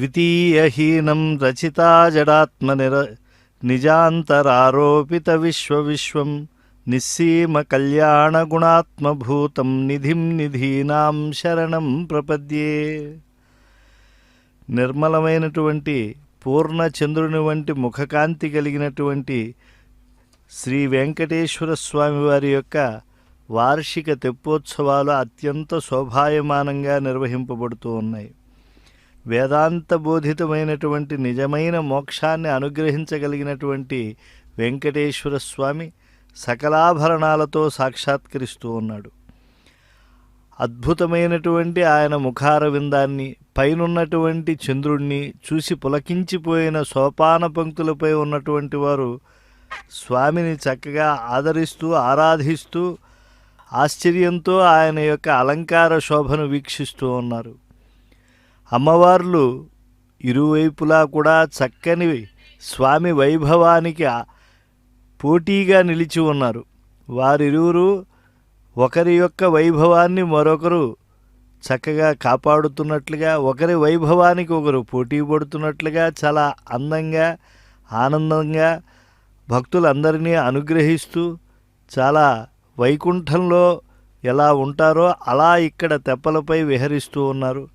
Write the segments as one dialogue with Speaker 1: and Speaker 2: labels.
Speaker 1: ద్వితీయహీనం రచితా నిజాంతరారోపిత విశ్వవిశ్వం నిస్సీమ కళ్యాణ గుణాత్మభూతం నిధిం నిధీనాం శరణం ప్రపద్యే. నిర్మలమైనటువంటి పూర్ణచంద్రుని వంటి ముఖకాంతి కలిగినటువంటి శ్రీ వెంకటేశ్వర స్వామి వారి యొక్క వార్షిక తెప్పోత్సవాలు అత్యంత శోభాయమానంగా నిర్వహింపబడుతూ ఉన్నాయి. వేదాంత బోధితమైనటువంటి నిజమైన మోక్షాన్ని అనుగ్రహించగలిగినటువంటి వెంకటేశ్వర స్వామి సకలాభరణాలతో సాక్షాత్కరిస్తూ ఉన్నాడు. అద్భుతమైనటువంటి ఆయన ముఖారవిందాన్ని, పైనున్నటువంటి చంద్రుణ్ణి చూసి పులకించిపోయిన సోపాన పంక్తులపై ఉన్నటువంటి వారు స్వామిని చక్కగా ఆదరిస్తూ ఆరాధిస్తూ ఆశ్చర్యంతో ఆయన యొక్క అలంకార శోభను వీక్షిస్తూ ఉన్నారు. అమ్మవార్లు ఇరువైపులా కూడా చక్కని స్వామి వైభవానికి పోటీగా నిలిచి ఉన్నారు. వారిరువురు ఒకరి యొక్క వైభవాన్ని మరొకరు చక్కగా కాపాడుతున్నట్లుగా, ఒకరి వైభవానికి ఒకరు పోటీ పడుతున్నట్లుగా చాలా అందంగా ఆనందంగా భక్తులందరినీ అనుగ్రహిస్తూ చాలా వైకుంఠంలో ఎలా ఉంటారో అలా ఇక్కడ తెప్పలపై విహరిస్తూ ఉన్నారు.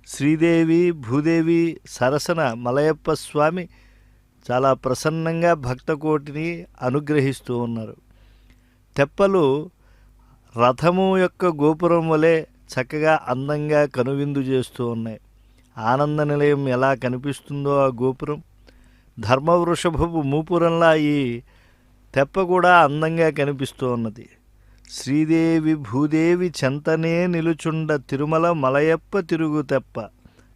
Speaker 1: శ్రీదేవి భూదేవి సరసన మలయప్ప స్వామి చాలా ప్రసన్నంగా భక్తకోటిని అనుగ్రహిస్తూ ఉన్నారు. తెప్పలు రథము యొక్క గోపురం వలె చక్కగా అందంగా కనువిందు చేస్తూ ఉన్నాయి. ఆనంద నిలయం ఎలా కనిపిస్తుందో ఆ గోపురం, ధర్మవృషభపు మూపురంలా ఈ తెప్ప కూడా అందంగా కనిపిస్తూ ఉన్నది. శ్రీదేవి భూదేవి చెంతనే నిలుచుండ తిరుమల మలయప్ప తిరుగు తెప్ప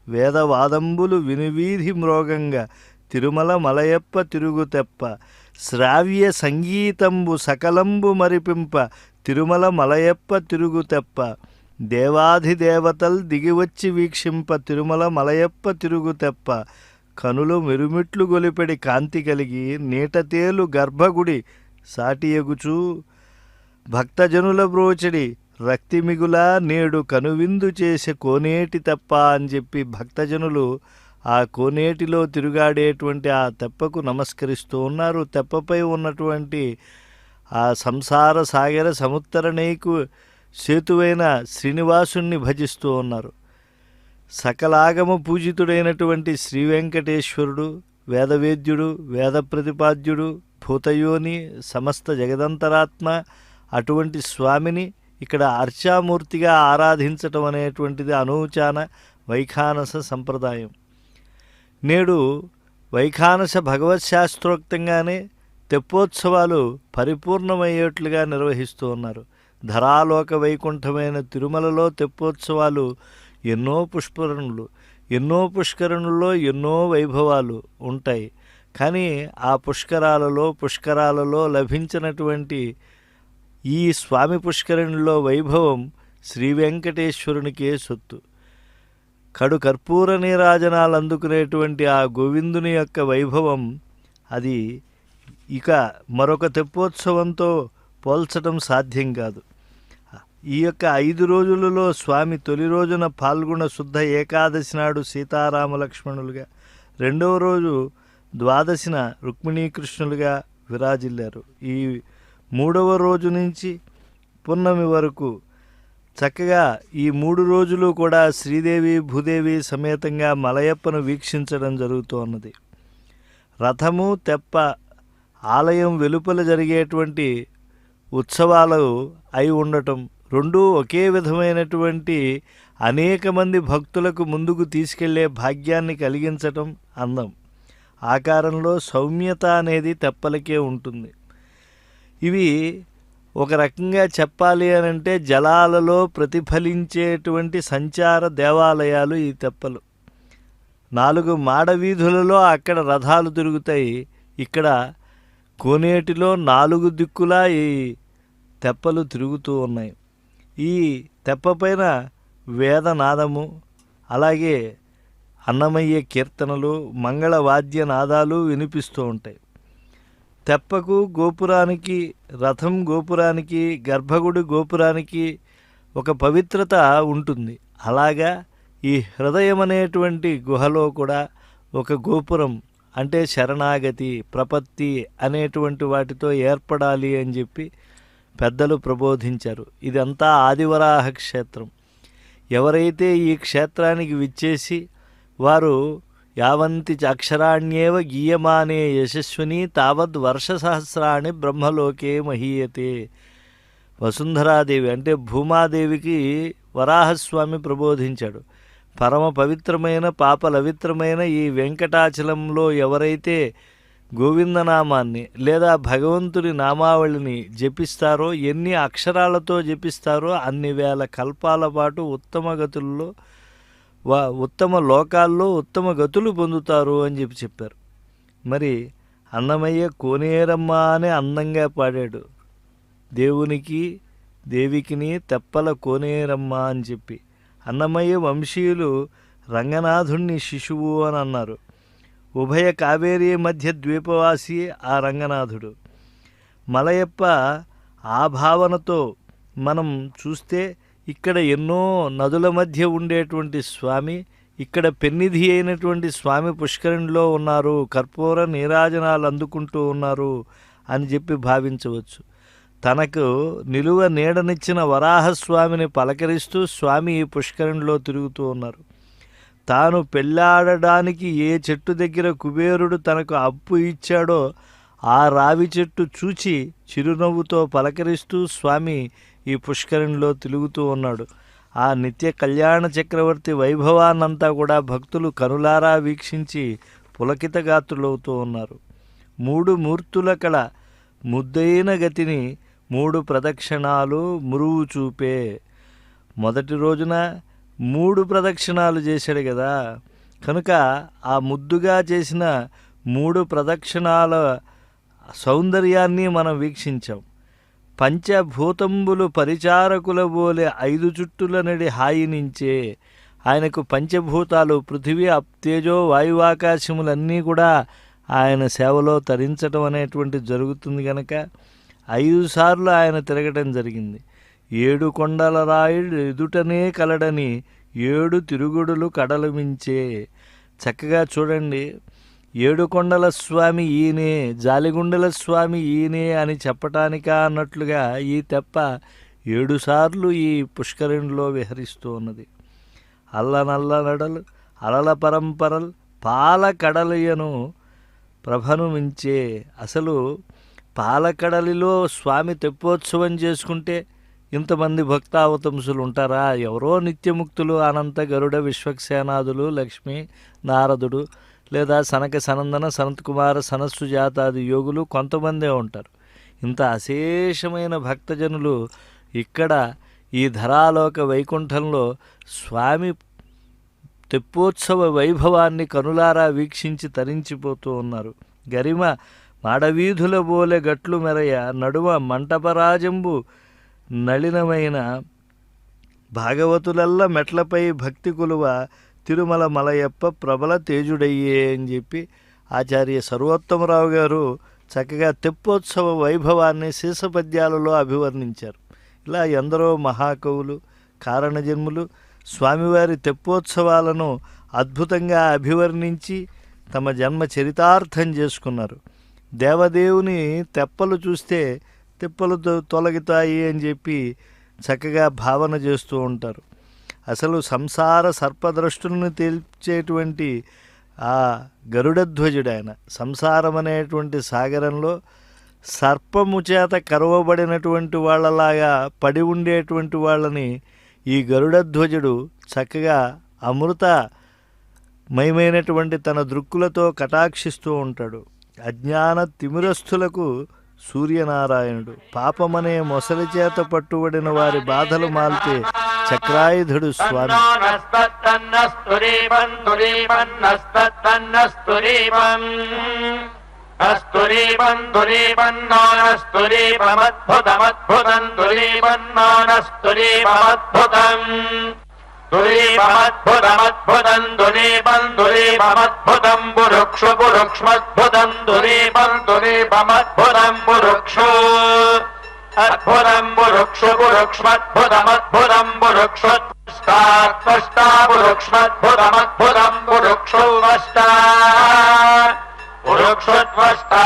Speaker 1: వేదవాదంబులు వినువీధి మ్రోగంగా తిరుమల మలయప్ప తిరుగు తెప్ప శ్రావ్య సంగీతంబు సకలంబు మరిపింప తిరుమల మలయప్ప తిరుగు తెప్ప దేవాధిదేవతల్ దిగివచ్చి వీక్షింప తిరుమల మలయప్ప తిరుగు తెప్ప కనులు మెరుమిట్లు గొలిపెడి కాంతి కలిగి నీటతేలు గర్భగుడి సాటియగుచూ భక్తజనుల బ్రోచడి రక్తిమిగులా నేడు కనువిందు చేసే కోనేటి తెప్ప అని చెప్పి భక్తజనులు ఆ కోనేటిలో తిరుగాడేటువంటి ఆ తెప్పకు నమస్కరిస్తూ ఉన్నారు. తెప్పపై ఉన్నటువంటి ఆ సంసార సాగర సముత్తరణీకు సేతువైన శ్రీనివాసుణ్ణి భజిస్తూ ఉన్నారు. సకలాగమ పూజితుడైనటువంటి శ్రీ వెంకటేశ్వరుడు వేదవేద్యుడు, వేద ప్రతిపాద్యుడు, భూతయోని, సమస్త జగదంతరాత్మ అటువంటి స్వామిని ఇక్కడ అర్చామూర్తిగా ఆరాధించటం అనేటువంటిది అనూచాన వైఖానస సంప్రదాయం. నేడు వైఖానస భగవత్ శాస్త్రోక్తంగానే తెప్పోత్సవాలు పరిపూర్ణమయ్యేట్లుగా నిర్వహిస్తూ ఉన్నారు. ధరాలోక వైకుంఠమైన తిరుమలలో తెప్పోత్సవాలు ఎన్నో పుష్కరణుల్లో ఎన్నో వైభవాలు ఉంటాయి. కానీ ఆ పుష్కరాలలో లభించినటువంటి ఈ స్వామి పుష్కరిణిలో వైభవం శ్రీ వెంకటేశ్వరునికే సొత్తు. కడు కర్పూర నీరాజనాలు అందుకునేటువంటి ఆ గోవిందుని యొక్క వైభవం అది ఇక మరొక తెప్పోత్సవంతో పోల్చడం సాధ్యం కాదు. ఈ యొక్క 5 రోజులలో స్వామి తొలి రోజున పాల్గొన శుద్ధ ఏకాదశి నాడు సీతారామ లక్ష్మణులుగా, రెండవ రోజు ద్వాదశిన రుక్మిణీకృష్ణులుగా విరాజిల్లారు. ఈ 3వ రోజు నుంచి పున్నమి వరకు చక్కగా ఈ 3 రోజులు కూడా శ్రీదేవి భూదేవి సమేతంగా మలయప్పను వీక్షించడం జరుగుతోన్నది. రథము తెప్ప ఆలయం వెలుపల జరిగేటువంటి ఉత్సవాలు అయి ఉండటం, రెండూ ఒకే విధమైనటువంటి అనేక మంది భక్తులకు ముందుకు తీసుకెళ్లే భాగ్యాన్ని కలిగించటం అందం. ఆకారంలో సౌమ్యత అనేది తెప్పలకే ఉంటుంది. ఇవి ఒక రకంగా చెప్పాలి అనంటే జలాలలో ప్రతిఫలించేటువంటి సంచార దేవాలయాలు ఈ తెప్పలు. 4 మాడవీధులలో అక్కడ రథాలు తిరుగుతాయి. ఇక్కడ కోనేటిలో 4 దిక్కులా ఈ తెప్పలు తిరుగుతూ ఉన్నాయి. ఈ తెప్పపైన వేదనాదము, అలాగే అన్నమయ్య కీర్తనలు, మంగళవాద్య నాదాలు వినిపిస్తూ ఉంటాయి. తెప్పకు గోపురానికి, రథం గోపురానికి, గర్భగుడి గోపురానికి ఒక పవిత్రత ఉంటుంది. అలాగా ఈ హృదయం అనేటువంటి గుహలో కూడా ఒక గోపురం అంటే శరణాగతి, ప్రపత్తి అనేటువంటి వాటితో ఏర్పడాలి అని చెప్పి పెద్దలు ప్రబోధించారు. ఇదంతా ఆదివరాహ క్షేత్రం. ఎవరైతే ఈ క్షేత్రానికి విచ్చేసి వారు యావంతి అక్షరాణ్యేవ గీయమానే యశస్విని తావద్ వర్ష సహస్రాణి బ్రహ్మలోకే మహీయతే. వసుంధరాదేవి అంటే భూమాదేవికి వరాహస్వామి ప్రబోధించాడు. పరమ పవిత్రమైన పాపలవిత్రమైన ఈ వెంకటాచలంలో ఎవరైతే గోవిందనామాన్ని లేదా భగవంతుడి నామావళిని జపిస్తారో, ఎన్ని అక్షరాలతో జపిస్తారో అన్ని వేల కల్పాల పాటు ఉత్తమ గతుల్లో ఉత్తమ లోకాల్లో ఉత్తమ గతులు పొందుతారు అని చెప్పారు. మరి అన్నమయ్య కోనేరమ్మ అని అందంగా పాడాడు. దేవునికి దేవికిని తెప్పల కోనేరమ్మ అని చెప్పి. అన్నమయ్య వంశీయులు రంగనాథుణ్ణి శిశువు అని అన్నారు. ఉభయ కావేరీ మధ్య ద్వీపవాసి ఆ రంగనాథుడు. మలయప్ప ఆ భావనతో మనం చూస్తే ఇక్కడ ఎన్నో నదుల మధ్య ఉండేటువంటి స్వామి ఇక్కడ పెన్నిధి అయినటువంటి స్వామి పుష్కరిణిలో ఉన్నారు, కర్పూర నీరాజనాలు అందుకుంటూ ఉన్నారు అని చెప్పి భావించవచ్చు. తనకు నిలువ నీడనిచ్చిన వరాహస్వామిని పలకరిస్తూ స్వామి ఈ పుష్కరిణిలో తిరుగుతూ ఉన్నారు. తాను పెళ్ళాడడానికి ఏ చెట్టు దగ్గర కుబేరుడు తనకు అప్పు ఇచ్చాడో ఆ రావి చెట్టు చూచి చిరునవ్వుతో పలకరిస్తూ స్వామి ఈ పుష్కరిణిలో తిరుగుతూ ఉన్నాడు. ఆ నిత్య కళ్యాణ చక్రవర్తి వైభవాన్నంతా కూడా భక్తులు కనులారా వీక్షించి పులకితగాత్రులవుతూ ఉన్నారు. 3 మూర్తుల కళ ముద్దైన గతిని 3 ప్రదక్షిణాలు మురువు చూపే. మొదటి రోజున 3 ప్రదక్షిణాలు చేశాడు కదా, కనుక ఆ ముద్దుగా చేసిన 3 ప్రదక్షిణాల సౌందర్యాన్ని మనం వీక్షించాం. పంచభూతంబులు పరిచారకుల బోలే 5 చుట్టుల నడి హాయినించే. ఆయనకు పంచభూతాలు పృథివీ తేజో వాయువాకాశములన్నీ కూడా ఆయన సేవలో తరించడం అనేటువంటి జరుగుతుంది కనుక 5 సార్లు ఆయన తిరగటం జరిగింది. 7 కొండల రాయుడు ఎదుటనే కలడని 7 తిరుగుడులు కడలు మించే. చక్కగా చూడండి, 7 కొండల స్వామి ఈయనే, జాలిగుండల స్వామి ఈయనే అని చెప్పటానికా అన్నట్లుగా ఈ తెప్ప 7 సార్లు ఈ పుష్కరిణిలో విహరిస్తూ ఉన్నది. అల్లనల్ల నడలు అలల పరంపరలు పాల కడలయను ప్రభను మించే. అసలు పాలకడలిలో స్వామి తెప్పోత్సవం చేసుకుంటే ఇంతమంది భక్తావతంసులు ఉంటారా? ఎవరో నిత్యముక్తులు అనంత గరుడ విశ్వక్సేనాదులు లక్ష్మీ నారదుడు లేదా సనక సనందన సనత్కుమార సనస్సు జాతాది యోగులు కొంతమందే ఉంటారు. ఇంత అశేషమైన భక్తజనులు ఇక్కడ ఈ ధరాలోక వైకుంఠంలో స్వామి తెప్పోత్సవ వైభవాన్ని కనులారా వీక్షించి తరించిపోతూ ఉన్నారు. గరిమ మాడవీధుల బోలె గట్లు మెరయ నడుమ మంటపరాజంబు నళినమైన భాగవతులల్ల మెట్లపై భక్తి కొలువ తిరుమల మలయప్ప ప్రబల తేజుడయ్యే అని చెప్పి ఆచార్య సర్వోత్తమరావు గారు చక్కగా తెప్పోత్సవ వైభవాన్ని శీర్షపద్యాలలో అభివర్ణించారు. ఇలా ఎందరో మహాకవులు కారణజన్ములు స్వామివారి తెప్పోత్సవాలను అద్భుతంగా అభివర్ణించి తమ జన్మ చరితార్థం చేసుకున్నారు. దేవదేవుని తెప్పలు చూస్తే తెప్పలు తొలగుతాయి అని చెప్పి చక్కగా భావన చేస్తూ ఉంటారు. అసలు సంసార సర్పద్రష్టులను తేల్చేటువంటి ఆ గరుడధ్వజుడు ఆయన. సంసారం అనేటువంటి సాగరంలో సర్పము చేత కరవబడినటువంటి వాళ్ళలాగా పడి ఉండేటువంటి వాళ్ళని ఈ గరుడధ్వజుడు చక్కగా అమృతమయమైనటువంటి తన దృక్కులతో కటాక్షిస్తూ ఉంటాడు. అజ్ఞాన తిమిరస్థులకు సూర్యనారాయణుడు, పాపమనే మొసలి చేత పట్టుబడిన వారి బాధలు మాల్తే చక్రాయుధుడు స్వామి.
Speaker 2: దురీపమద్భుతమద్భుతం దురీపం పురుక్షు పురుక్ష్మద్భుతం దురీపం పురుక్షు అద్భుతం పురుక్షు పురుక్ష్మద్భుతమద్భుతం పురుక్షుత్వష్టా పురుక్ష్మద్భుతమద్భుతం పురుక్షువష్టా పురుక్షుత్వష్టా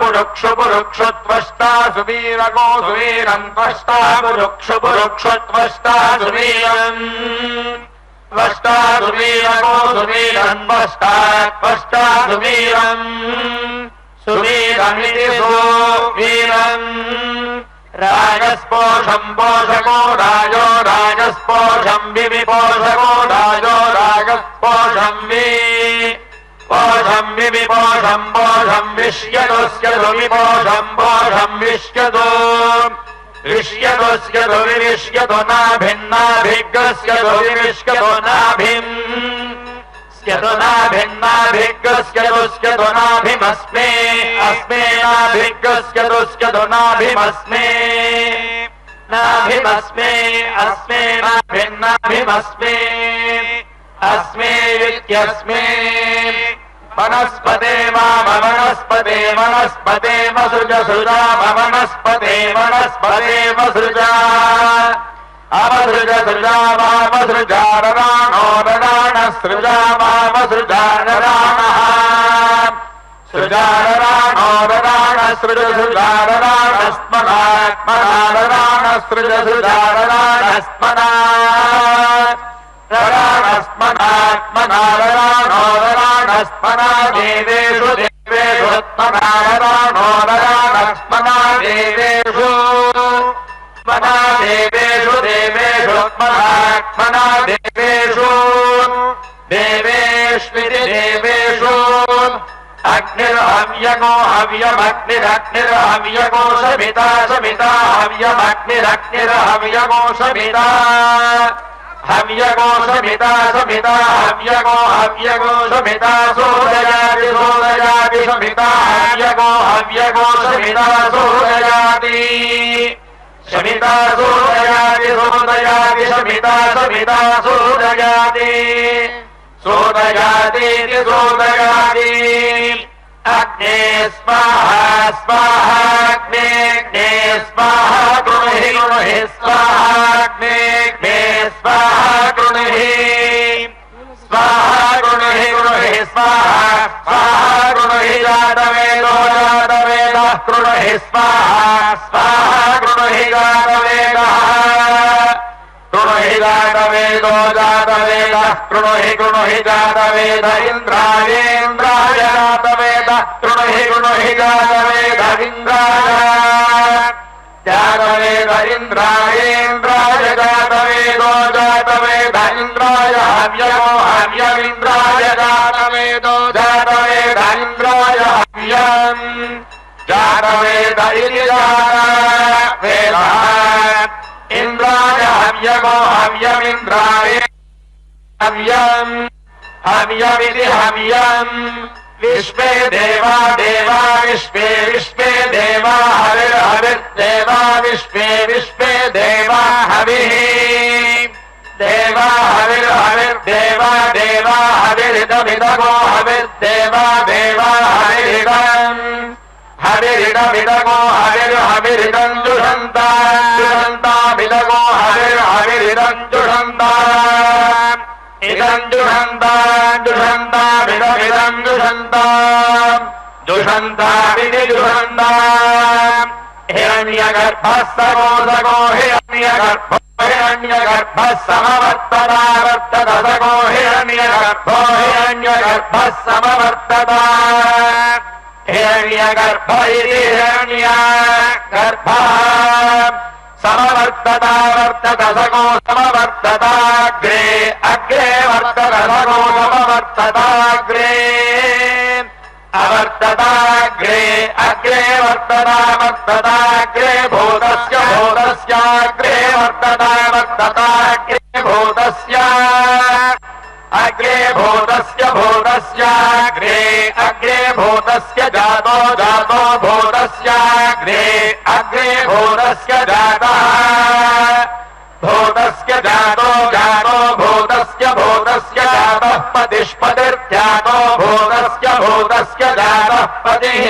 Speaker 2: పురుక్షు పురుక్షుత్వష్టా సువీరగో సువీరం త్వష్టా పురుక్షు పురుక్షుత్వష్టా సువీరం త్వష్టా సువీరగో సువీరం త్వష్టా సువీరం సువీరమితి సువీరం రాజస్పోషం పోషకో రాజో రాజస్పోషం వివిపోషకో రాజో రాజస్పోషం పోషం వివిపోషం పోషం విష్యదుస్యదు విపోషం పోషం విష్యదు విష్యదుస్యదు వివిష్యదు నాభిన్నాభిగ్గస్యదు వివిష్యదు నాభిం भिन्नाभिग्गस्यदुस्यदु नाभिमस्मे अस्मे नाभिग्गस्यदुस्यदु नाभिमस्मे नाभिमस्मे अस्मे नाभिन्नाभिमस्मे अस्मे इत्यस्मे वनस्पते वनस्पते वनस्पते वसृज सृजा वनस्पते वनस्पते वसृजा అవసృజ సృజా వామసృజా రరాణో రరాణ సృజా వామసృజా రరాణ సృజా రరాణో రరాణ సృజ సృజా రరాణ స్మనాత్మనా రరాణ సృజ సృజా రరాణ స్మనా రరాణ స్మనాత్మనా రరాణో రరాణ స్మనా దేవేషు దేవేషు స్మనా రరాణో రరాణ స్మనా దేవేషు స్మనా దేవేషు దేవేషు స్మనాత్మనా దేవేషు దేవేష్వితి దేవేషు అగ్నిర్హవ్యగో హవ్యమగ్నిరగ్నిర్హవ్యగో సమితా సమితా హవ్యమగ్నిరగ్నిర్హవ్యగో సమితా హవ్యగో సమితా సమితా హవ్యగో హవ్యగో సమితా సోదయాతి సోదయాతి సమితా హవ్యగో హవ్యగో సమితా సోదయాతి శమితా సోదయాతి సోదయాతి శమితా సమితా సోదయాతి సోదయాతి సోదయాతి అగ్నే స్వాహా స్వాహా అగ్నే అగ్నే స్వాహా గృహి గృహి స్వాహా అగ్నే అగ్నే స్వాహా గృహి స్వాహా గృహి గృహి స్వాహా స్వాహా గృహి జాతవేదో జాతవేద గృహి స్వాహా స్వాహా గృహి జాతవేద గృహి జాతవేదో జాతవేద గృహి గృహి జాతవేద ఇంద్రాయేంద్రాయ జాతవేద గృహి గృహి జాతవేద ఇంద్రాయ జాతవేద ఇంద్రాయేంద్రాయ జాతవేదో జాతవేద ఇంద్రాయ హవ్యమో హవ్యమింద్రాయ జాతవేదో జాతవేద ఇంద్రాయ హవ్యం జాతవేద ఇది జాతవేద ఇంద్రాయ హవ్యమో హవ్యమింద్రాయ హవ్యం హవ్యమిది హవ్యం విశ్వే దేవా దేవా విశ్వే విశ్వే దేవా హవిర్ హవిర్దేవా విశ్వే విశ్వే దేవా హవిః దేవా హవిర్ హవిర్దేవా దేవా హవిరిదమిదగో హవిర్దేవా దేవా హవిరిదం హవిరిదమిదగో హవిర్ హవిరిదం జుషంతా జుషంతామిదగో హవిర్ హవిరిదం జుషంతా ఇదం జుషంతా జుషంతామిదమిదం జుషంతా జుషంతామిది జుషంతా హిరణ్యగర్భः సగో సగో హిరణ్యగర్భో హిరణ్యగర్భः సమవర్తత వర్తత సగో హిరణ్యగర్భో హిరణ్యగర్భः సమవర్తత హిరణ్యగర్భ ఇది హిరణ్యగర్భः సమవర్తత వర్తత సగో సమవర్తతాగ్రే అగ్రే వర్తత సగో సమవర్తతాగ్రే అవర్తతాగ్రే అగ్రే వర్తతావర్తతాగ్రే భూతస్య భూతస్యాగ్రే వర్తతావర్తతాగ్రే భూతస్య అగ్రే భూతస్య భూతస్యాగ్రే అగ్రే భూతస్య జాతో జాతో భూతస్యాగ్రే అగ్రే భూతస్య జాతః భూతస్య జాతో జాతో భూతస్య భూతస్య జాతః పతిష్పతిర్జాతో భూతస్య భూతస్య జాతః పతిః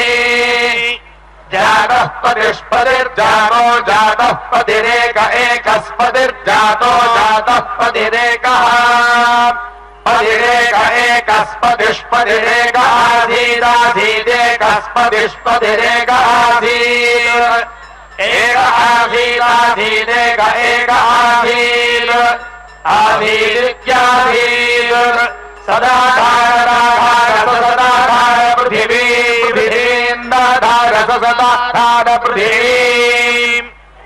Speaker 2: जातः पतिष्पतिर्जातो जातः पतिरेक एकस्पतिर्जातो जातः पतिरेकः पतिरेक एकस्पतिष्पतिरेक आसीदासीदेकस्पतिष्पतिरेक आसीत् एक आसीदासीदेक एक आसीत् आसीदित्यासीत् सदाधार सदाधार पृथिवी पृथिवीन्दाधार सदाधार पृथिवीं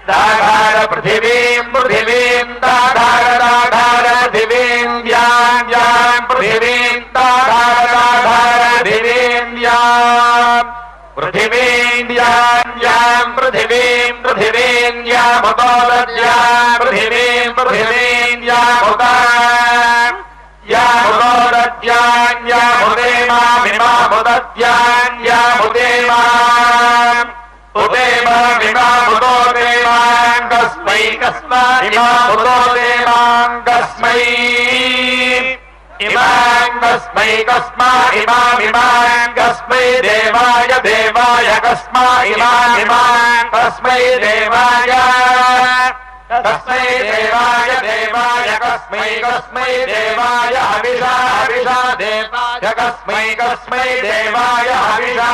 Speaker 2: दाधार पृथिवीं पृथिवीं दाधार दाधार पृथिवीं यां यां पृथिवीं दाधार दाधार पृथिवीं यां पृथिवीं यां यां पृथिवीं पृथिवीं यामुदोदद्यां पृथिवीं पृथिवीं यामुदां यामुदोदद्यां यामुदेमामिमामुदद्यां यामुदेमाम् उदेमामिमामुदोदेमां कस्मै कस्माइमामुदोदेमां कस्मै इमां कस्मै कस्मा इमामिमां कस्मै देवाय देवाय कस्मा इमामिमां कस्मै देवाय कस्मै देवाय देवाय कस्मै कस्मै देवाय हविषा हविषा देवाय कस्मै कस्मै देवाय हविषा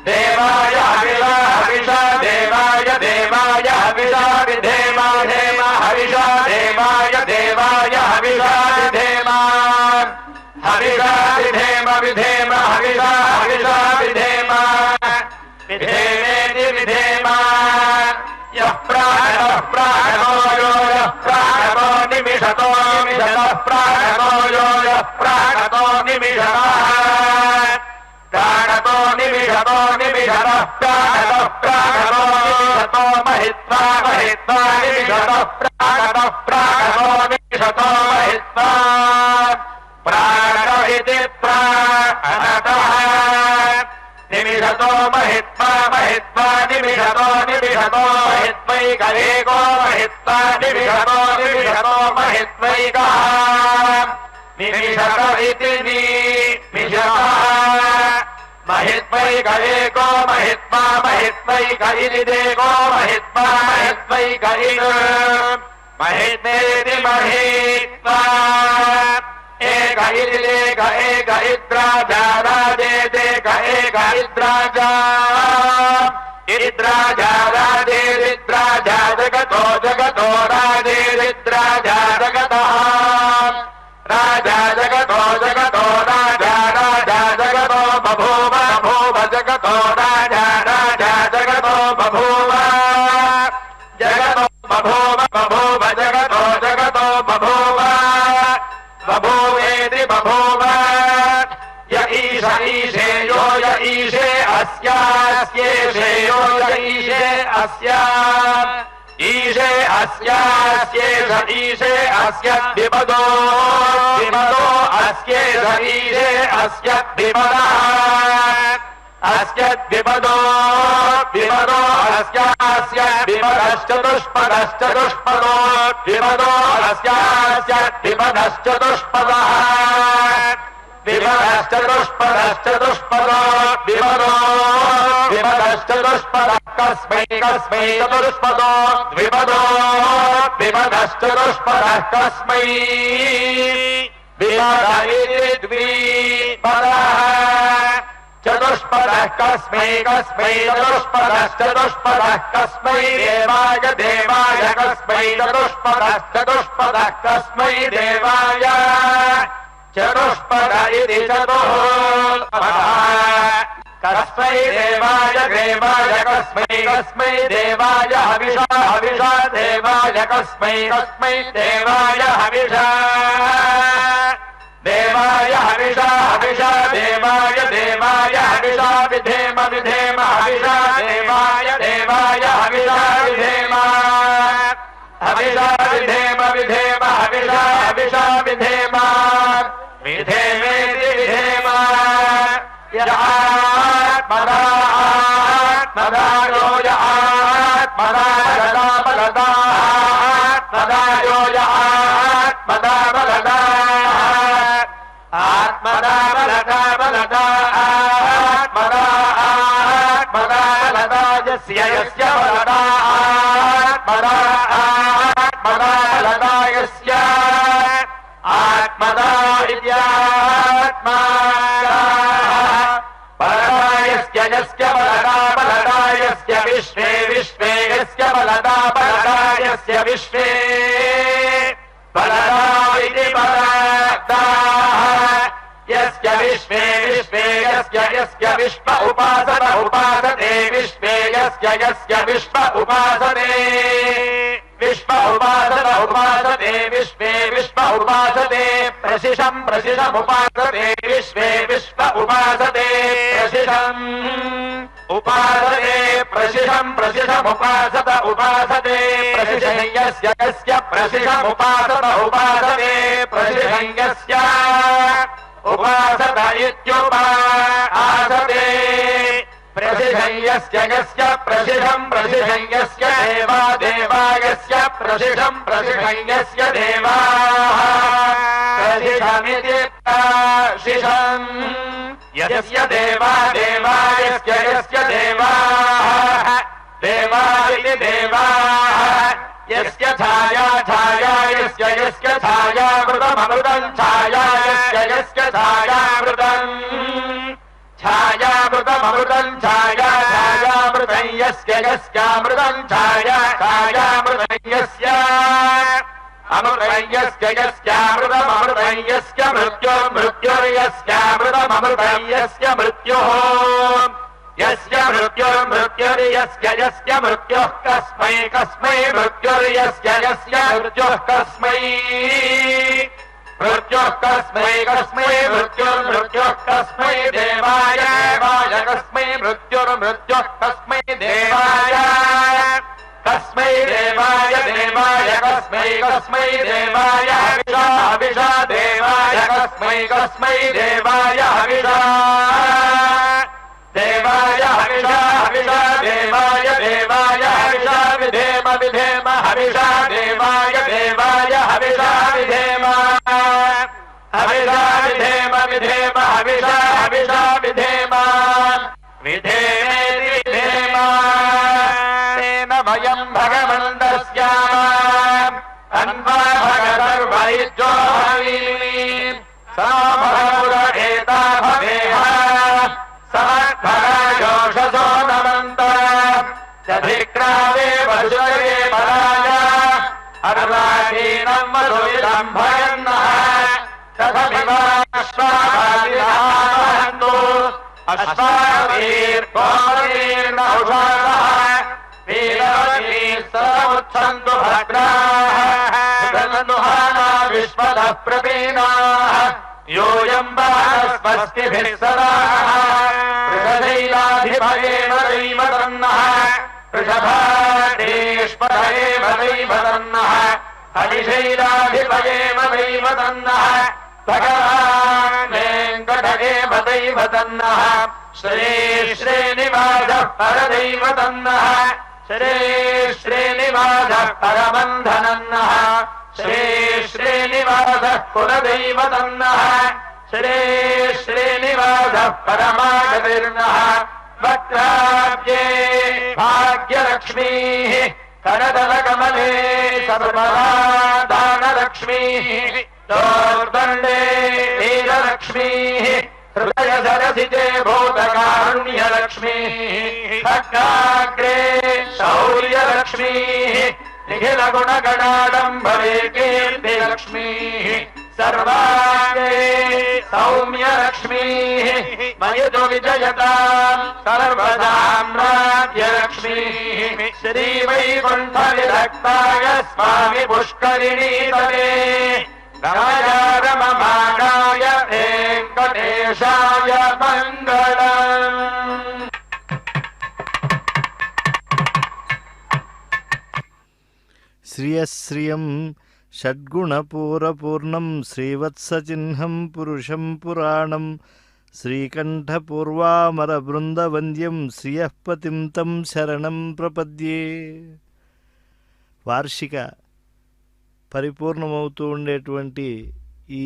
Speaker 2: देवाय हविषा हविषा देवाय देवाय हविषा विधेमा धेमा हविषा देवाय देवाय हविषा विधेमा हविषा विधेम विधेम हविषा हविषा विधेमा विधेमेति विधेमा यः प्राणः प्राणो यो यः प्राणो निमिषतो निमिषतः प्राणो यो यः प्राणतो निमिषतः प्राणतो निमिषतो निमिषतः प्राणतः प्राणतो निमिषतो महित्वा महित्वा निमिषतः प्राणतः प्राणतो निमिषतो महित्वा प्राण इति प्राणतः निमिषतो महित्वा महित्वा निमिषतो निमिषतो महित्वैकैको महित्वा निमिषतो निमिषतो महित्वैकः निमिषत इति निमिषतः महित्वैक एको महित्वा महित्वैक इति देको महित्वा महित्वैक इति महित्वेति महित्वा एक इदिलेक एक इद्राजा राजेदेक एक इद्राजा इद्राजा राजेरिद्राजा जगतो जगतो राजेरिद्राजा जगतः राजा जगतो जगतो राजा राजा जगतो बभूव बभूव जगतो राजा राजा जगतो बभूव जगतो बभूव बभूव जगतो जगतो बभूव बभूवेति बभूव य ईश ईशेयो य ईशे अस्यास्येषे यो य ईशे अस्या ईशे अस्यास्येष ईशे अस्य विपदो विपदो अस्येष ईशे अस्य विपदः अस्य विपदो विपदो अस्यास्य विपदश्चतुष्पदश्चतुष्पदो विपदो अस्यास्य विपदश्चतुष्पदः विपदश्चतुष्पदश्चतुष्पदो विपदो विपदश्चतुष्पदः कस्मै कस्मै चतुष्पदो द्विपदो विपदश्चतुष्पदः कस्मै विपद इति द्विपदः चतुष्पदः कस्मै कस्मै चतुष्पदश्चतुष्पदः कस्मै देवाय देवाय कस्मै चतुष्पदश्चतुष्पदः कस्मै देवाय चतुष्पद इति चतुष्पदः कस्मै देवाय देवाय कस्मै कस्मै देवाय हविषा हविषा देवाय कस्मै कस्मै देवाय हविषा देवाय हविषा हविषा देवाय देवाय हविषा विधेम विधेम हविषा देवाय देवाय हविषा विधेम हविषा विधेम विधेम हविषा हविषा विधेम विधेमेति विधेम आत्मदा आत्मदा यो य आत्मदा बलदा बलदा आत्मदा यो य आत्मदा बलदा आत्मदा बलदा बलदा आत्मदा यस्य यस्य बलदा आत्मदा आत्मदा बलदा यस्य आत्मदा इत्यात्मा बलदा यस्य यस्य बलदा बलदा यस्य विश्वे विश्वे यस्य बलदा बलदा यस्य विश्वे बलदा इति बलदा यस्य विश्वे विश्वे यस्य विश्व उपासत उपासते विश्वे यस्य विश्व उपासते विश्व उपासत उपासते विश्वे विश्व उपासते प्रशिषम् प्रशिषम् उपासते विश्वे विश्व उपासते प्रशिषम् उपासते प्रशिषम् प्रशिषम् उपासत उपासते प्रशिषं यस्य प्रशिषम् उपासत उपासते प्रशिषं यस्य उपासत इत्युपासते प्रशिषं यस्य प्रशिषं प्रशिषं यस्य देवा देवा यस्य प्रशिषं प्रशिषं यस्य देवाः प्रशिषमिति प्रशिषम् यस्य देवा देवा यस्य देवाः देवा इति देवाः यस्य छाया छाया यस्य छायामृतमृतम् छाया यस्य छायामृतम् छायामृतमृतम् छाया छायामृतम् यस्यामृतम् छाया छायामृतम् यस्य अमृतम् यस्यामृतमृतम् यस्य मृत्युर्मृत्युर्यस्यामृतमृतम् यस्य मृत्युः यस्य मृत्युर्मृत्युर्यस्य मृत्युः कस्मै कस्मै मृत्युर्यस्य मृत्युः कस्मै मृत्युः कस्मै कस्मै मृत्युर्मृत्युः कस्मै देवाय देवाय कस्मै मृत्युर्मृत्युः कस्मै देवाय कस्मै देवाय देवाय कस्मै कस्मै देवाय हविषा हविषा देवाय कस्मै देवाय हविषा देवाय हविषा हविषा देवाय देवाय हविषा विधेम विधेम हविषा देवाय देवाय हविषा विधेम हविषा विधेम विधेम हविषा हविषा विधेम विधेमेति विधेम तेन वयम् भगवन्तस्याम अन्वा भगतर्वैज्यो हवीम् सा भगवुरेता भवेह समर्भरायोषसो नमन्त यधिक्रावे वसुरे बलाय अर्वाचीनम् वसुविदम् भयन्नः तथमिवाश्वाभाविराहन्तु अश्वावीर्गोरीर्नौषादः वीरवतीस्तमुच्छन्तु भद्राः विदनुहाना विश्वतः प्रवीणाः योऽयम् बालस्वस्तिभिः सदा वृषशैलाधिपयेव दैवतन्नः वृषभादेष्पदयेव दैवतन्नः हरिशैलाधिपयेव दैवतन्नः भगवान् वेङ्कटयेव दैवतन्नः श्रीश्रीनिवासः परदैवतन्नः श्रीश्रीनिवासः परबन्धनन्नः श्रीश्रीनिवासः कुलदैवतन्नः श्रीश्रीनिवासः परमागतिर्नः वक्त्राब्जे भाग्यलक्ष्मीः करतलकमले सर्वदानलक्ष्मीः दोर्दण्डे वीरलक्ष्मीः हृदयसरसिजे भूतकारुण्यलक्ष्मीः खड्गाग्रे शौर्यलक्ष्मीः निखिलगुणगणाडम्बरे कीर्तिलक्ष्मीः सर्वाङ्गे सौम्यलक्ष्मीः मयतु विजयताम् सर्वसाम्राज्यलक्ष्मीः श्रीवैकुण्ठविरक्ताय स्वामि पुष्करिणीतले रमया रममाणाय वेङ्कटेशाय मङ्गलम्।
Speaker 1: శ్రియశ్రియం షడ్గుణపూరపూర్ణం శ్రీవత్సచిహ్నం పురుషం పురాణం శ్రీకంఠపూర్వామరబృందవంద్యం శ్రియఃపతిం తం శరణం ప్రపద్యే. వార్షిక పరిపూర్ణమవుతూ ఉండేటువంటి ఈ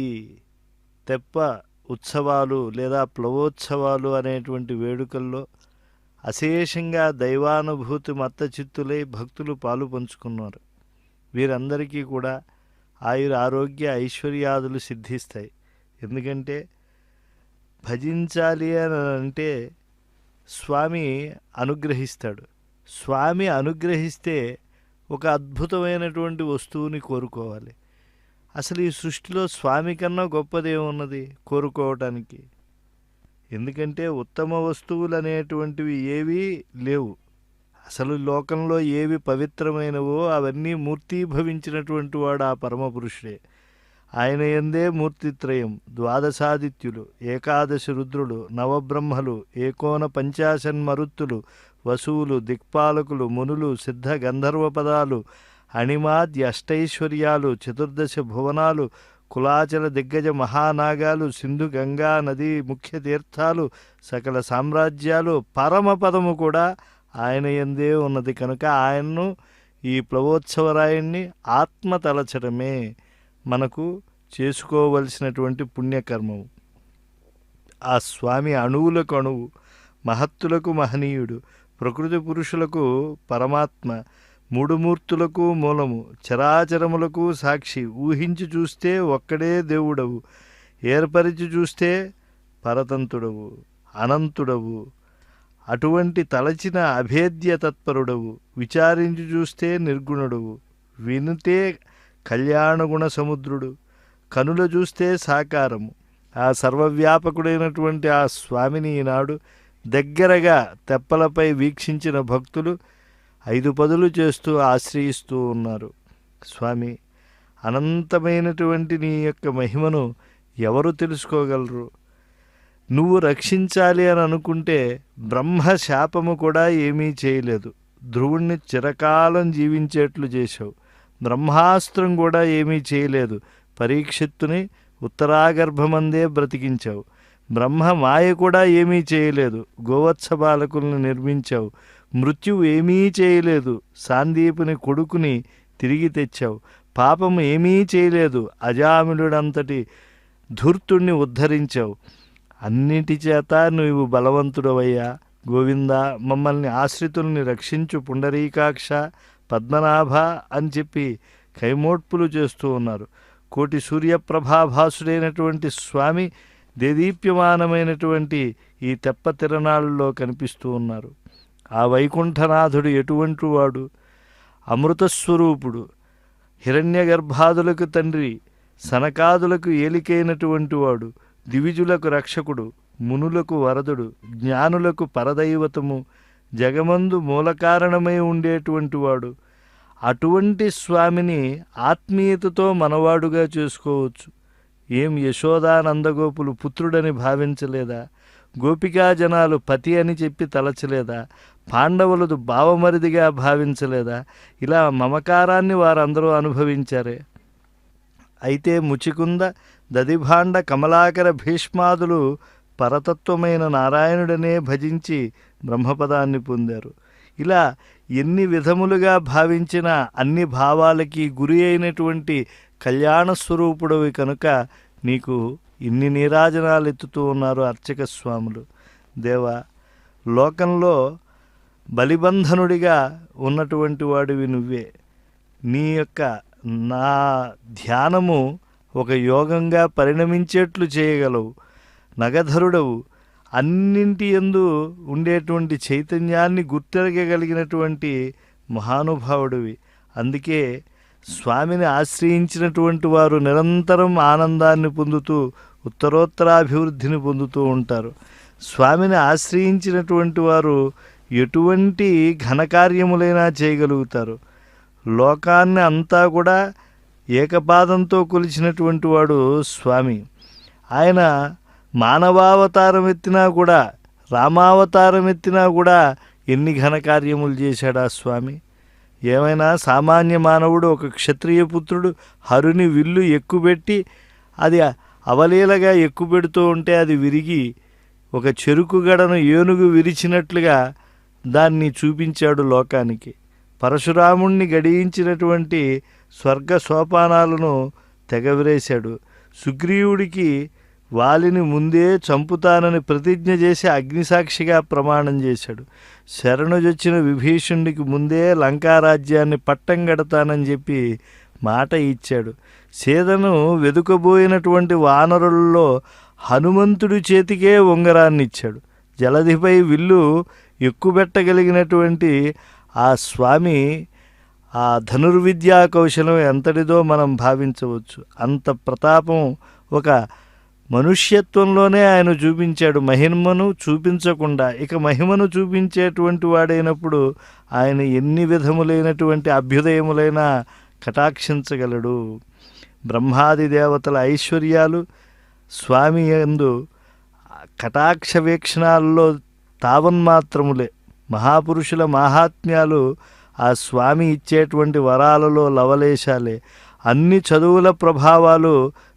Speaker 1: తెప్ప ఉత్సవాలు లేదా ప్లవోత్సవాలు అనేటువంటి వేడుకల్లో అశేషంగా దైవానుభూతి మత్తచిత్తులై భక్తులు పాలు పంచుకున్నారు. వీరందరికీ కూడా ఆరోగ్య ఐశ్వర్యాదులు సిద్ధిస్తాయి. ఎందుకంటే భజించాలి అని అంటే స్వామి అనుగ్రహిస్తాడు. స్వామి అనుగ్రహిస్తే ఒక అద్భుతమైనటువంటి వస్తువుని కోరుకోవాలి. అసలు ఈ సృష్టిలో స్వామి కన్నా గొప్పదేమున్నది కోరుకోవటానికి? ఎందుకంటే ఉత్తమ వస్తువులు అనేటువంటివి ఏవీ లేవు. అసలు లోకంలో ఏవి పవిత్రమైనవో అవన్నీ మూర్తీభవించినటువంటి వాడు ఆ పరమపురుషుడే. ఆయన యందే మూర్తిత్రయం, ద్వాదశాదిత్యులు, ఏకాదశి రుద్రులు, నవబ్రహ్మలు, ఏకోన పంచాశన్మరుత్తులు, వసువులు, దిక్పాలకులు, మునులు, సిద్ధ గంధర్వ పదాలు, అణిమాద్య అష్టైశ్వర్యాలు, చతుర్దశ భువనాలు, కులాచల దిగ్గజ మహానాగాలు, సింధు గంగా నది ముఖ్య తీర్థాలు, సకల సామ్రాజ్యాలు, పరమపదము కూడా ఆయన యందే ఉన్నది. కనుక ఆయన్ను, ఈ ప్లవోత్సవరాయుణ్ణి ఆత్మ తలచడమే మనకు చేసుకోవలసినటువంటి పుణ్యకర్మము. ఆ స్వామి అణువులకు అణువు, మహత్తులకు మహనీయుడు, ప్రకృతి పురుషులకు పరమాత్మ, మూడు మూర్తులకు మూలము, చరాచరములకు సాక్షి. ఊహించి చూస్తే ఒక్కడే దేవుడవు, ఏర్పరిచి చూస్తే పరతంతుడవు, అనంతుడవు. అటువంటి తలచిన అభేద్య తత్పరుడవు, విచారించి చూస్తే నిర్గుణుడవు, వినితే కళ్యాణగుణ సముద్రుడు, కనుల చూస్తే సాకారము. ఆ సర్వవ్యాపకుడైనటువంటి ఆ స్వామిని ఈనాడు దగ్గరగా తెప్పలపై వీక్షించిన భక్తులు 5 పదులు చేస్తూ ఆశ్రయిస్తూ ఉన్నారు. స్వామి, అనంతమైనటువంటి నీ యొక్క మహిమను ఎవరు తెలుసుకోగలరు? నువ్వు రక్షించాలి అని అనుకుంటే బ్రహ్మ శాపము కూడా ఏమీ చేయలేదు. ధ్రువుణ్ణి చిరకాలం జీవించేట్లు చేశావు. బ్రహ్మాస్త్రం కూడా ఏమీ చేయలేదు. పరీక్షిత్తుని ఉత్తరాగర్భమందే బ్రతికించావు. బ్రహ్మ మాయ కూడా ఏమీ చేయలేదు. గోవత్స బాలకుల్ని నిర్మించావు. మృత్యువు ఏమీ చేయలేదు. సాందీపుని కొడుకుని తిరిగి తెచ్చావు. పాపం ఏమీ చేయలేదు. అజామిలుడంతటి ధూర్తుణ్ణి ఉద్ధరించావు. అన్నిటి చేత నువ్వు బలవంతుడవయ్యా. గోవిందా, మమ్మల్ని ఆశ్రితుల్ని రక్షించు పుండరీకాక్ష, పద్మనాభ అని చెప్పి కైమోడ్పులు చేస్తూ ఉన్నారు. కోటి సూర్యప్రభాభాసుడైనటువంటి స్వామి దేదీప్యమానమైనటువంటి ఈ తెప్ప తిరణాళ్ళలో కనిపిస్తూ ఉన్నారు. ఆ వైకుంఠనాథుడు ఎటువంటి వాడు? అమృతస్వరూపుడు, హిరణ్య గర్భాదులకు తండ్రి, సనకాదులకు ఏలికైనటువంటి వాడు, దివిజులకు రక్షకుడు, మునులకు వరదుడు, జ్ఞానులకు పరదైవతము, జగమందు మూలకారణమై ఉండేటువంటి వాడు. అటువంటి స్వామిని ఆత్మీయతతో మనవాడుగా చేసుకోవచ్చు. ఏం యశోదానందగోపులు పుత్రుడని భావించలేదా? గోపికా జనాలు పతి అని చెప్పి తలచలేదా? పాండవులదు భావమరిదిగా భావించలేదా? ఇలా మమకారాన్ని వారందరూ అనుభవించారే. అయితే ముచికుంద, దదిభాండ, కమలాకర భీష్మాదులు పరతత్వమైన నారాయణుడనే భజించి బ్రహ్మపదాన్ని పొందారు. ఇలా ఎన్ని విధములుగా భావించిన అన్ని భావాలకి గురి అయినటువంటి కళ్యాణస్వరూపుడవి కనుక నీకు ఇన్ని నీరాజనాలు ఎత్తుతూ ఉన్నారు అర్చక స్వాములు. దేవా, లోకంలో బలిబంధనుడిగా ఉన్నటువంటి వాడివి నువ్వే. నీ యొక్క నా ధ్యానము ఒక యోగంగా పరిణమించేట్లు చేయగలవు. నగధరుడవు, అన్నింటి యందు ఉండేటువంటి చైతన్యాన్ని గుర్తెరగగలిగినటువంటి మహానుభావుడివి. అందుకే స్వామిని ఆశ్రయించినటువంటి వారు నిరంతరం ఆనందాన్ని పొందుతూ ఉత్తరోత్తరాభివృద్ధిని పొందుతూ ఉంటారు. స్వామిని ఆశ్రయించినటువంటి వారు ఎటువంటి ఘనకార్యములైనా చేయగలుగుతారు. లోకాన్ని అంతా కూడా ఏకపాదంతో కొలిచినటువంటి వాడు స్వామి. ఆయన మానవావతారం ఎత్తినా కూడా, రామావతారం ఎత్తినా కూడా ఎన్ని ఘనకార్యములు చేశాడు ఆ స్వామి. ఏమైనా సామాన్య మానవుడు, ఒక క్షత్రియ పుత్రుడు హరుని విల్లు ఎక్కుపెట్టి అది అవలీలగా ఎక్కుపెడుతూ ఉంటే అది విరిగి ఒక చెరుకు గడను ఏనుగు విరిచినట్లుగా దాన్ని చూపించాడు లోకానికి. పరశురాముణ్ణి గడియించినటువంటి స్వర్గ సోపానాలను తెగవిరేశాడు. సుగ్రీవుడికి వాలిని ముందే చంపుతానని ప్రతిజ్ఞ చేసి అగ్నిసాక్షిగా ప్రమాణం చేశాడు. శరణుజొచ్చిన విభీషణుడికి ముందే లంకారాజ్యాన్ని పట్టం గడతానని చెప్పి మాట ఇచ్చాడు. సీతను వెదుకబోయినటువంటి వానరుల్లో హనుమంతుడి చేతికే ఉంగరాన్నిచ్చాడు. జలధిపై విల్లు ఎక్కుబెట్టగలిగినటువంటి ఆ స్వామి ఆ ధనుర్విద్యా కౌశలం ఎంతటిదో మనం భావించవచ్చు. అంత ప్రతాపం ఒక మనుష్యత్వంలోనే ఆయన చూపించాడు. మహిమను చూపించకుండా ఇక మహిమను చూపించేటువంటి వాడైనప్పుడు ఆయన ఎన్ని విధములైనటువంటి అభ్యుదయములైనా కటాక్షించగలడు. బ్రహ్మాది దేవతల ఐశ్వర్యాలు స్వామి యందు కటాక్ష వీక్షణాల్లో తావన్మాత్రములే. మహాపురుషుల మాహాత్మ్యాలు ఆ స్వామి ఇచ్చేటువంటి వరాలలో లవలేశాలే. అన్ని చదువుల ప్రభావాలు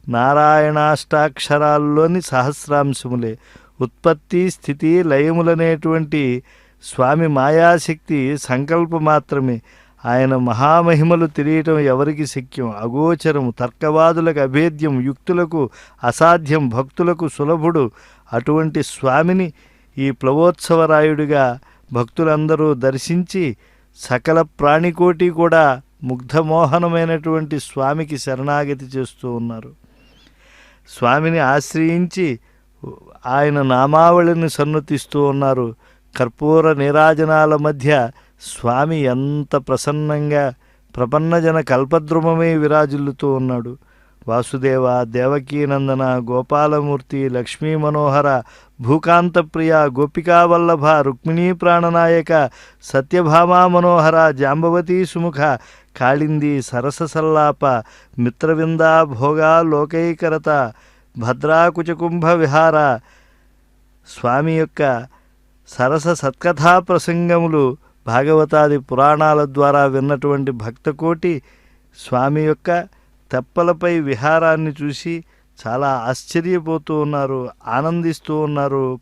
Speaker 1: నారాయణాష్టాక్షరాల్లోని సహస్రాంశములే. ఉత్పత్తి స్థితి లయములనేటువంటి స్వామి మాయాశక్తి సంకల్ప మాత్రమే. ఆయన మహామహిమలు తెలియటం ఎవరికి శక్యం? అగోచరం, తర్కవాదులకు అభేద్యం, యుక్తులకు అసాధ్యం, భక్తులకు సులభుడు. అటువంటి స్వామిని ఈ ప్లవోత్సవరాయుడిగా భక్తులందరూ దర్శించి సకల ప్రాణికోటి కూడా ముగ్ధమోహనమైనటువంటి స్వామికి శరణాగతి చేస్తూ ఉన్నారు. స్వామిని ఆశ్రయించి ఆయన నామావళిని సన్నుతిస్తూ ఉన్నారు. కర్పూర నీరాజనాల మధ్య స్వామి ఎంత ప్రసన్నంగా ప్రపన్నజన కల్పద్రుమమై విరాజిల్లుతూ ఉన్నాడు. వాసుదేవ, దేవకీనందన, గోపాలమూర్తి, లక్ష్మీ మనోహర, భూకాంతప్రియ, గోపికావల్లభ, రుక్మిణీ ప్రాణనాయక, సత్యభామా మనోహర, జాంబవతీ సుముఖ, కాళింది, సరస సల్లాప, మిత్రవిందా, భోగా, లోకైకరత, భద్రాకుచకుంభ విహార. స్వామి యొక్క సరస సత్కథా ప్రసంగములు భాగవతాది పురాణాల ద్వారా విన్నటువంటి భక్తకోటి స్వామి యొక్క తెప్పలపై విహారాన్ని చూసి చాలా ఆశ్చర్యపోతూ ఉన్నారు, ఆనందిస్తూ ఉన్నారు.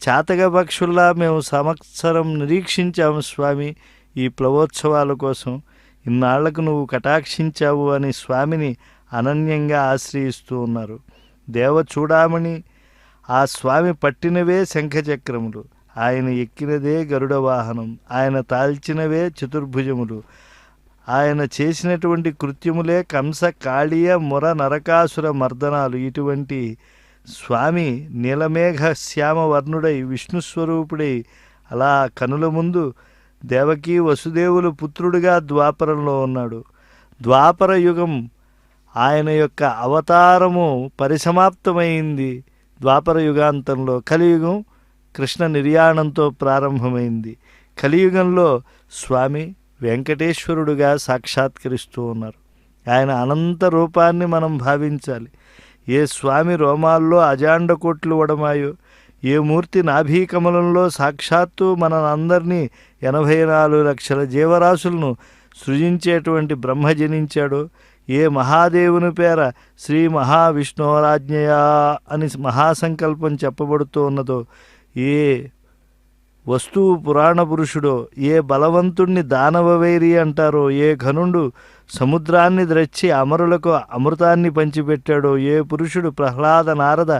Speaker 1: చాతక పక్షుల్లా మేము సంవత్సరం నిరీక్షించాము స్వామి ఈ ప్లవోత్సవాల కోసం. ఇన్నాళ్లకు నువ్వు కటాక్షించావు అని స్వామిని అనన్యంగా ఆశ్రయిస్తూ ఉన్నారు. దేవ చూడామణి ఆ స్వామి పట్టినవే శంఖచక్రములు, ఆయన ఎక్కినదే గరుడ వాహనం, ఆయన తాల్చినవే చతుర్భుజములు, ఆయన చేసినటువంటి కృత్యములే కంస, కాళీయ, ముర, నరకాసుర మర్దనాలు. ఇటువంటి స్వామి నీలమేఘ శ్యామ వర్ణుడై విష్ణుస్వరూపుడై అలా కనుల ముందు దేవకీ వసుదేవులు పుత్రుడిగా ద్వాపరంలో ఉన్నాడు. ద్వాపర యుగం ఆయన యొక్క అవతారము పరిసమాప్తమైంది. ద్వాపర యుగాంతంలో కలియుగం కృష్ణ నిర్యాణంతో ప్రారంభమైంది. కలియుగంలో స్వామి వెంకటేశ్వరుడుగా సాక్షాత్కరిస్తూ ఉన్నారు. ఆయన అనంత రూపాన్ని మనం భావించాలి. ఏ స్వామి రోమాల్లో అజాండ కోట్లు వడమాయో, ఏ మూర్తి నాభీకమలంలో సాక్షాత్తు మనందరినీ 84 లక్షల జీవరాశులను సృజించేటువంటి బ్రహ్మ జనించాడో, ఏ మహాదేవుని పేర శ్రీ మహావిష్ణురాజ్ఞయా అని మహాసంకల్పం చెప్పబడుతూ ఉన్నదో, ఏ వస్తువు పురాణ పురుషుడో, ఏ బలవంతుణ్ణి దానవవైరి అంటారో, ఏ ఘనుడు సముద్రాన్ని ద్రచ్చి అమరులకు అమృతాన్ని పంచిపెట్టాడో, ఏ పురుషుడు ప్రహ్లాద, నారద,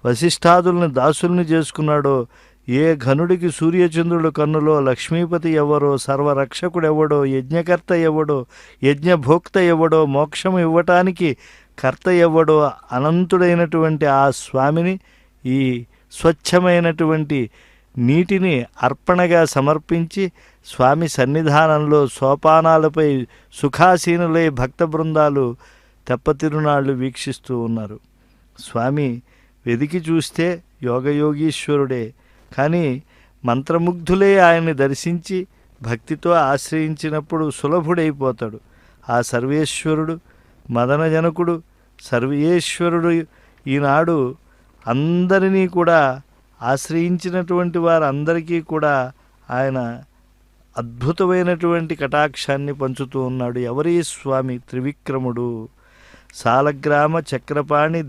Speaker 1: వశిష్ఠాదుల్ని దాసుల్ని చేసుకున్నాడో, ఏ ఘనుడికి సూర్యచంద్రుల కన్నులో లక్ష్మీపతి ఎవరో, సర్వరక్షకుడెవడో, యజ్ఞకర్త ఎవడో, యజ్ఞభోక్త ఎవడో, మోక్షం ఇవ్వటానికి కర్త ఎవడో, అనంతుడైనటువంటి ఆ స్వామిని ఈ స్వచ్ఛమైనటువంటి నీటిని అర్పణగా సమర్పించి స్వామి సన్నిధానంలో సోపానాలపై సుఖాసీనులై భక్త బృందాలు తెప్పతిరునాళ్ళు వీక్షిస్తూ ఉన్నారు. స్వామి వెదికి చూస్తే యోగయోగీశ్వరుడే, కానీ మంత్రముగ్ధులే ఆయన్ని దర్శించి భక్తితో ఆశ్రయించినప్పుడు సులభుడైపోతాడు. ఆ సర్వేశ్వరుడు, మదనజనకుడు, సర్వేశ్వరుడు ఈనాడు అందరినీ కూడా ఆశ్రయించినటువంటి వారందరికీ కూడా ఆయన అద్భుతమైనటువంటి కటాక్షాన్ని పంచుతూ ఉన్నాడు. ఎవరి స్వామి? త్రివిక్రముడు. సాలగ్రామ చక్రపాణి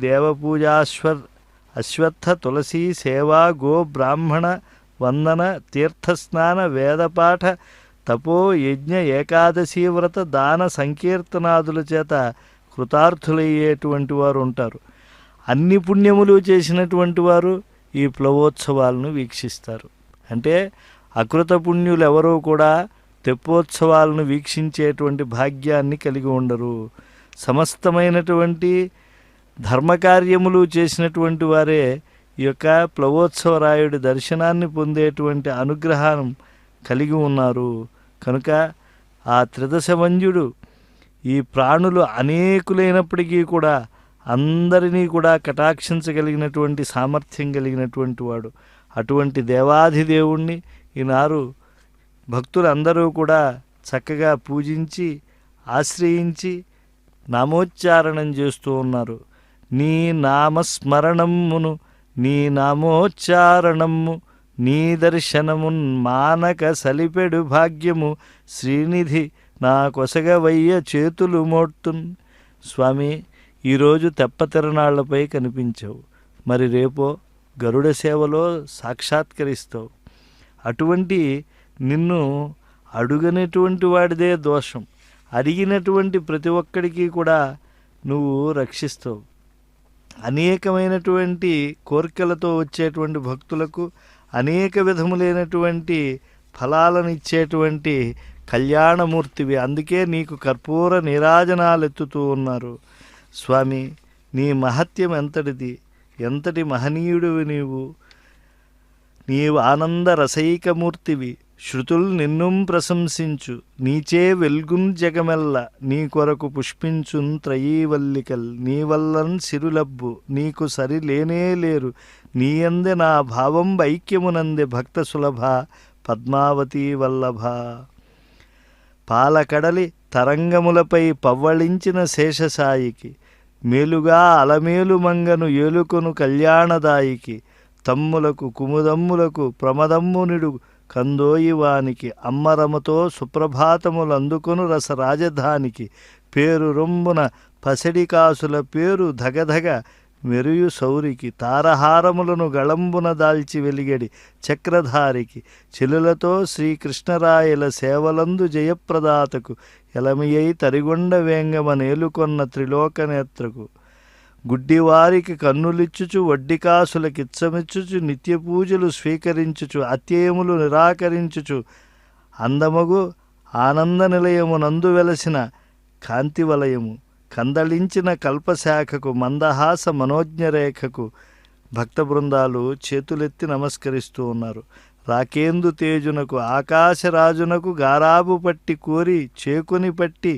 Speaker 1: అశ్వత్థ తులసీ సేవా గో బ్రాహ్మణ వందన తీర్థస్నాన వేదపాఠ తపో యజ్ఞ ఏకాదశీ వ్రత దాన సంకీర్తనాదుల చేత కృతార్థులయ్యేటువంటి వారు ఉంటారు. అన్ని పుణ్యములు చేసినటువంటి వారు ఈ ప్లవోత్సవాలను వీక్షిస్తారు. అంటే అకృత పుణ్యులు ఎవరూ కూడా తెప్పోత్సవాలను వీక్షించేటువంటి భాగ్యాన్ని కలిగి ఉండరు. సమస్తమైనటువంటి ధర్మకార్యములు చేసినటువంటి వారే ఈ యొక్క ప్లవోత్సవరాయుడి దర్శనాన్ని పొందేటువంటి అనుగ్రహం కలిగి ఉన్నారు. కనుక ఆ త్రిదశవంజుడు ఈ ప్రాణులు అనేకులైనప్పటికీ కూడా అందరినీ కూడా కటాక్షించగలిగినటువంటి సామర్థ్యం కలిగినటువంటి వాడు. అటువంటి దేవాధిదేవుణ్ణి ఈనాడు భక్తులందరూ కూడా చక్కగా పూజించి ఆశ్రయించి నామోచ్చారణం చేస్తూ ఉన్నారు. నీ నామస్మరణమును నీ నామోచ్చారణము నీ దర్శనమున్ మానక సలిపెడు భాగ్యము శ్రీనిధి నా కొసగవయ్య చేతులు మోట్టున్. స్వామి, ఈరోజు తెప్ప తిరణాళ్లపై కనిపించావు, మరి రేపో గరుడ సేవలో సాక్షాత్కరిస్తావు. అటువంటి నిన్ను అడుగనటువంటి వాడిదే దోషం, అడిగినటువంటి ప్రతి ఒక్కడికి కూడా నువ్వు రక్షిస్తావు. అనేకమైనటువంటి కోరికలతో వచ్చేటువంటి భక్తులకు అనేక విధములైనటువంటి ఫలాలను ఇచ్చేటువంటి కళ్యాణమూర్తివి. అందుకే నీకు కర్పూర నీరాజనాలు ఎత్తుతూ ఉన్నారు. స్వామి, నీ మహత్యం ఎంతటిది, ఎంతటి మహనీయుడివి నీవు. నీవు ఆనంద రసైకమూర్తివి. శృతులు నిన్ను ప్రశంసించు, నీచే వెల్గున్ జగమెల్ల నీ కొరకు పుష్పించున్ త్రయీవల్లికల్. నీ వల్లన్ సిరులబ్బు నీకు సరి లేనే లేరు. నీ అందే నా భావం ఐక్యమునందే భక్త సులభ పద్మావతి వల్లభ. పాలకడలి తరంగములపై పవ్వళించిన శేషసాయికి మేలుగా అలమేలు మంగను ఏలుకొను కళ్యాణదాయికి. తమ్ములకు కుముదమ్ములకు ప్రమదమ్మునిడు కందోయివానికి అమ్మరమతో సుప్రభాతములు అందుకొను రస రాజధానికి. పేరు రొంబున పసిడి కాసుల పేరు ధగధగ మెరియు సౌరికి. తారహారములను గళంబున దాల్చి వెలిగడి చక్రధారికి. చెలులతో శ్రీకృష్ణరాయల సేవలందు జయప్రదాతకు ఎలమియై తరిగొండ వేంగమ నేలుకొన్న త్రిలోకనేత్రకు. గుడ్డివారికి కన్నులిచ్చుచు వడ్డికాసులకిచ్చమిచ్చుచు నిత్య పూజలు స్వీకరించుచు అత్యయములు నిరాకరించుచు అందమగు ఆనంద నిలయమునందు వెలసిన కాంతివలయము కందళించిన కల్పశాఖకు మందహాస మనోజ్ఞరేఖకు భక్త బృందాలు చేతులెత్తి నమస్కరిస్తూ ఉన్నారు. రాకేందు తేజునకు ఆకాశరాజునకు గారాబు పట్టి కోరి చేకొని పట్టి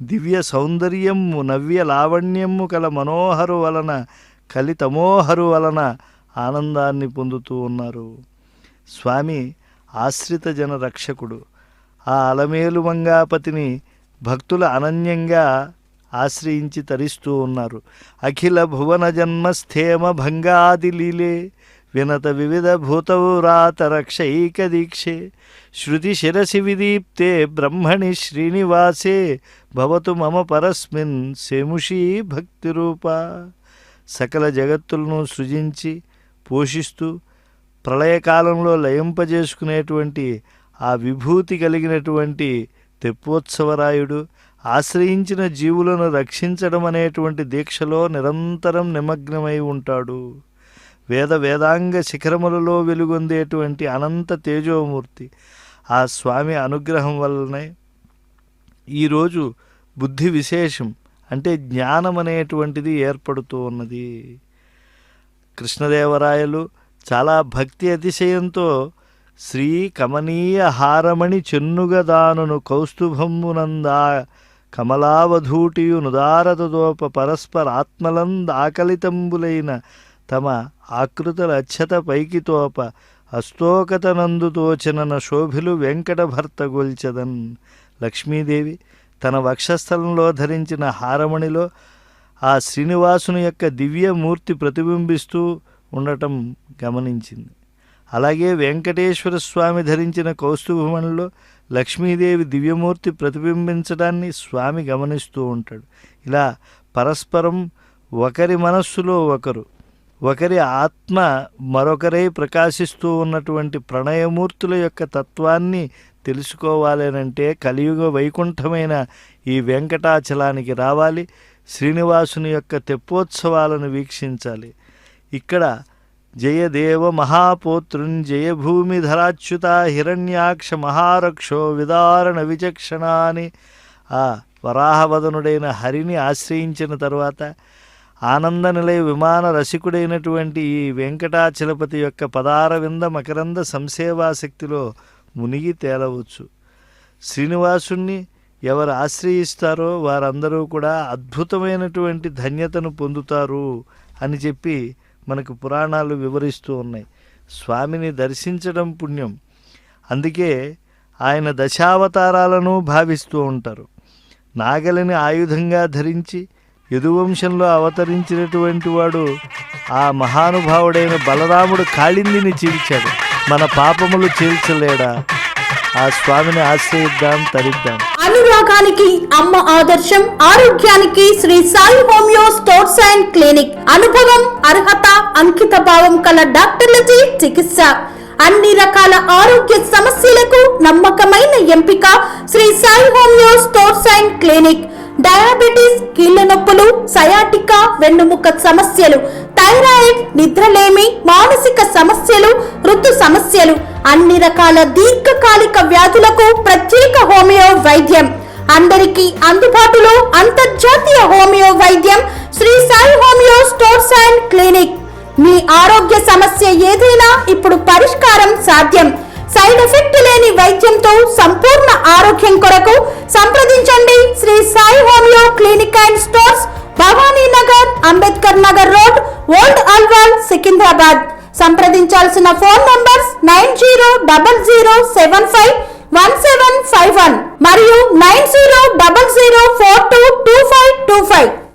Speaker 1: దివ్య సౌందర్యము నవ్య లావణ్యము కల మనోహరు వలన కలితమోహరు వలన ఆనందాన్ని పొందుతూ ఉన్నారు. స్వామి ఆశ్రిత జన రక్షకుడు. ఆ అలమేలు మంగాపతిని భక్తులు అనన్యంగా ఆశ్రయించి తరిస్తూ ఉన్నారు. అఖిల భువన జన్మస్థేమ భంగాది లీలే వినత వివిధ భూతవురాత రక్షైక దీక్షే. శృతి శిరసి విదీప్తే బ్రహ్మణి శ్రీనివాసే భవతు మమ పరస్మిన్ సేముషీ భక్తిరూప. సకల జగత్తులను సృజించి పోషిస్తూ ప్రళయకాలంలో లయింపజేసుకునేటువంటి ఆ విభూతి కలిగినటువంటి తెప్పోత్సవరాయుడు ఆశ్రయించిన జీవులను రక్షించడం అనేటువంటి దీక్షలో నిరంతరం నిమగ్నమై ఉంటాడు. వేదాంగ శిఖరములలో వెలుగొందేటువంటి అనంత తేజోమూర్తి. ఆ స్వామి అనుగ్రహం వల్లనే ఈరోజు బుద్ధి విశేషం అంటే జ్ఞానం అనేటువంటిది ఏర్పడుతూ ఉన్నది. కృష్ణదేవరాయలు చాలా భక్తి అతిశయంతో శ్రీ కమనీయ హారమణి చెన్నుగదానును కౌస్తుభమ్మునందా కమలావధూటియు నుదారతదోప పరస్పర ఆత్మలంద ఆకలితంబులైన తమ ఆకృతుల అచ్చత పైకితోప అస్తోకతనందు తోచనన శోభిలు వెంకట భర్త గొల్చెదన్. లక్ష్మీదేవి తన వక్షస్థలంలో ధరించిన హారమణిలో ఆ శ్రీనివాసుని యొక్క దివ్యమూర్తి ప్రతిబింబిస్తూ ఉండటం గమనించింది. అలాగే వెంకటేశ్వర స్వామి ధరించిన కౌస్తుభమణిలో లక్ష్మీదేవి దివ్యమూర్తి ప్రతిబింబించడాన్ని స్వామి గమనిస్తూ ఉంటాడు. ఇలా పరస్పరం ఒకరి మనస్సులో ఒకరు, ఒకరి ఆత్మ మరొకరై ప్రకాశిస్తూ ఉన్నటువంటి ప్రణయమూర్తుల యొక్క తత్వాన్ని తెలుసుకోవాలనంటే కలియుగ వైకుంఠమైన ఈ వెంకటాచలానికి రావాలి. శ్రీనివాసుని యొక్క తెప్పోత్సవాలను వీక్షించాలి. ఇక్కడ జయదేవ మహాపోతృంజయ భూమిధరాచ్యుత హిరణ్యాక్ష మహారక్షో విదారణ విచక్షణ అని ఆ వరాహవదనుడైన హరిని ఆశ్రయించిన తర్వాత ఆనంద నిలయ విమాన రసికుడైనటువంటి ఈ వెంకటాచలపతి యొక్క పదారవింద మకరంద సంసేవాశక్తిలో మునిగి తేలవచ్చు. శ్రీనివాసుణ్ణి ఎవరు ఆశ్రయిస్తారో వారందరూ కూడా అద్భుతమైనటువంటి ధన్యతను పొందుతారు అని చెప్పి మనకు పురాణాలు వివరిస్తూ ఉన్నాయి. స్వామిని దర్శించడం పుణ్యం. అందుకే ఆయన దశావతారాలను భావిస్తూ ఉంటారు. నాగలిని ఆయుధంగా ధరించి యదువంశంలో అవతరించినటువంటి వాడు ఆ మహానుభావుడైన బలరాముడు కాళిందిని చీల్చాడు. మన పాపములు చీల్చలేడా? ఆ స్వామిని ఆశ్రయిద్దాం, తరిద్దాం.
Speaker 3: అనురాగానికి అమ్మ ఆదర్శం, ఆరోగ్యానికి Sri Sai homeo stores and clinic. అనుభవం, అర్హత, అంకిత భావం కల డాక్టర్లచే చికిత్స. అన్ని రకాల ఆరోగ్య సమస్యలకు నమ్మకమైన ఎంపిక Sri Sai homeo stores and clinic. Diabetes, కీళ్ల నొప్పులు, సయాటికా, వెన్నుముక సమస్యలు, థైరాయిడ్, నిద్రలేమి, మానసిక సమస్యలు, ఋతు సమస్యలు, అన్ని రకాల దీర్ఘకాలిక వ్యాధులకు ప్రత్యేక హోమియో వైద్యం. అందరికీ అందుబాటులో అంతర్జాతీయ హోమియో వైద్యం Sri Sai homeo stores and clinic. మీ ఆరోగ్య సమస్య ఏదైనా ఇప్పుడు పరిష్కారం సాధ్యం. సైడ్ ఎఫెక్ట్ లేని వైద్యంతో సంపూర్ణ ఆరోగ్యం కొరకు సంప్రదించండి Sri Sai homeo clinic and stores, Bhavani Nagar, Ambedkar Nagar road, old Alwal, Secunderabad. సంప్రదించాల్సిన ఫోన్ నంబర్స్ 9000751751 మరియు 9000422525.